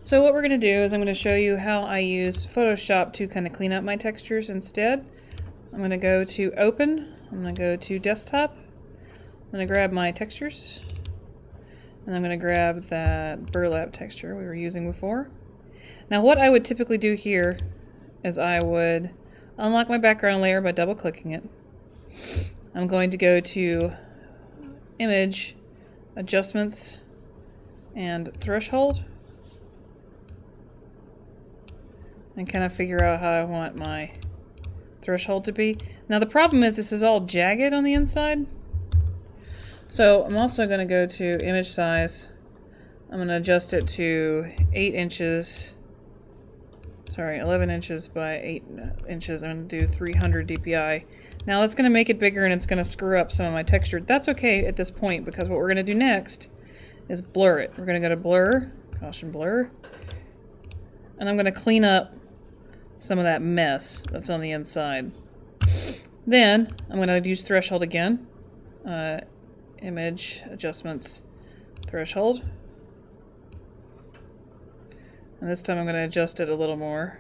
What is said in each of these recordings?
So what we're going to do is I'm going to show you how I use Photoshop to kind of clean up my textures instead. I'm going to go to Open, I'm going to go to Desktop, I'm going to grab my textures, and I'm going to grab that burlap texture we were using before. Now what I would typically do here is I would unlock my background layer by double clicking it. I'm going to go to Image, Adjustments, and Threshold, and kind of figure out how I want my threshold to be. Now the problem is this is all jagged on the inside. So I'm also going to go to image size. I'm going to adjust it to 8 inches. Sorry, 11 inches by 8 inches. I'm going to do 300 dpi. Now that's going to make it bigger and it's going to screw up some of my texture. That's okay at this point because what we're going to do next is blur it. We're going to go to Blur, Gaussian Blur, and I'm going to clean up some of that mess that's on the inside. Then I'm going to use Threshold again. Image, Adjustments, Threshold. And this time I'm going to adjust it a little more.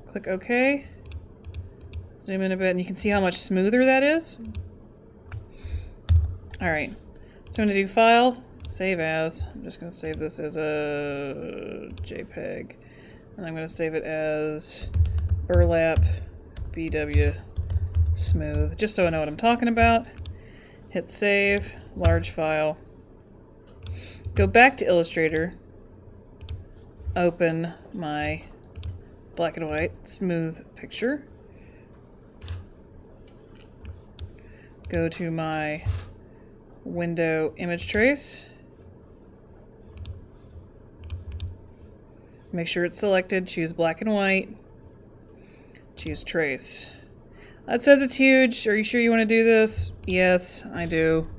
Click OK. Zoom in a bit and you can see how much smoother that is. Alright, so I'm going to do File, Save As. I'm just going to save this as a JPEG. And I'm going to save it as Burlap BW Smooth, just so I know what I'm talking about. Hit Save, Large File. Go back to Illustrator. Open my black and white smooth picture. Go to my window image trace. Make sure it's selected, choose black and white, choose trace. That says it's huge. Are you sure you want to do this? Yes, I do.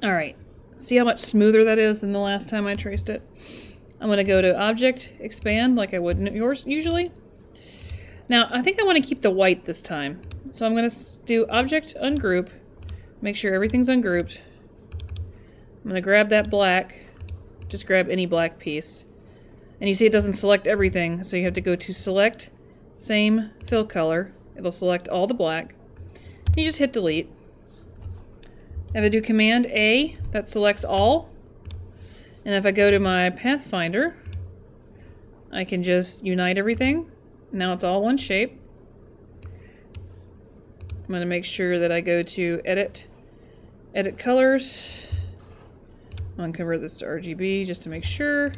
Alright, see how much smoother that is than the last time I traced it? I'm going to go to Object, Expand, like I would usually. Now, I think I want to keep the white this time. So I'm going to do Object, Ungroup, make sure everything's ungrouped. I'm going to grab that black, just grab any black piece. And you see it doesn't select everything, so you have to go to Select, Same Fill Color. It'll select all the black. And you just hit Delete. If I do Command A, that selects all. And if I go to my Pathfinder, I can just unite everything. Now it's all one shape. I'm going to make sure that I go to Edit Colors. I'm going to convert this to RGB just to make sure.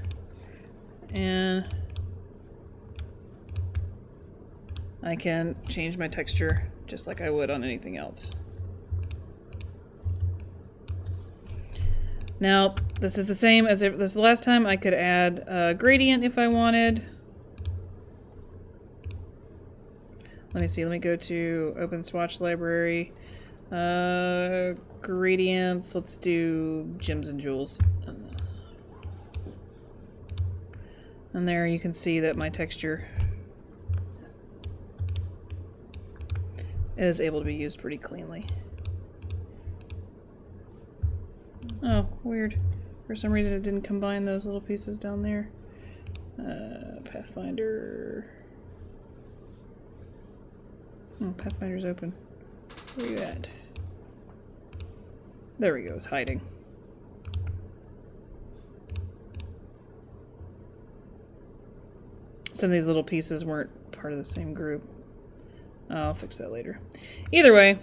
And I can change my texture just like I would on anything else. Now, this is the same as this last time. I could add a gradient if I wanted. Let me see, let me go to Open Swatch Library. Gradients, let's do Gems and Jewels. And there you can see that my texture is able to be used pretty cleanly. Oh, weird. For some reason it didn't combine those little pieces down there. Pathfinder. Oh, Pathfinder's open. Where are you at? There we go, it's hiding. Some of these little pieces weren't part of the same group. I'll fix that later. Either way,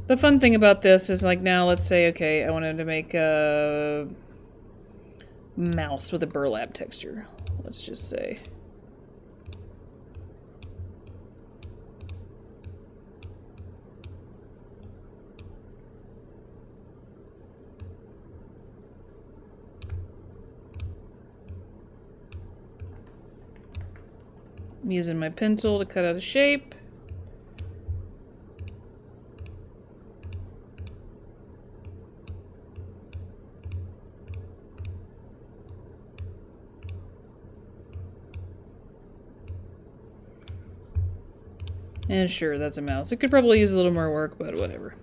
the fun thing about this is, like, now let's say, okay, I wanted to make a mouse with a burlap texture. Let's just say. I'm using my pencil to cut out a shape. And sure, that's a mouse. It could probably use a little more work, but whatever.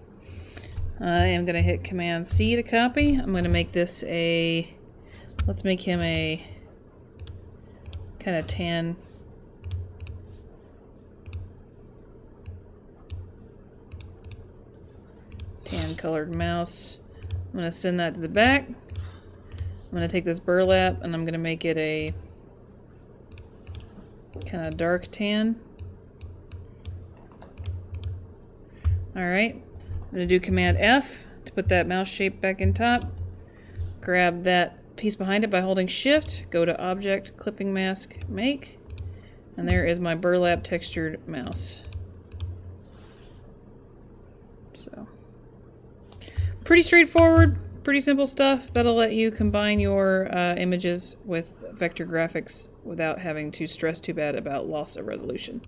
I am going to hit Command C to copy. I'm going to make this a... Let's make him a kind of tan colored mouse. I'm going to send that to the back. I'm going to take this burlap and I'm going to make it a kind of dark tan. Alright, I'm going to do Command F to put that mouse shape back in top. Grab that piece behind it by holding Shift, go to Object, Clipping Mask, Make, and there is my burlap textured mouse. So, pretty straightforward, pretty simple stuff. That'll let you combine your images with vector graphics without having to stress too bad about loss of resolution.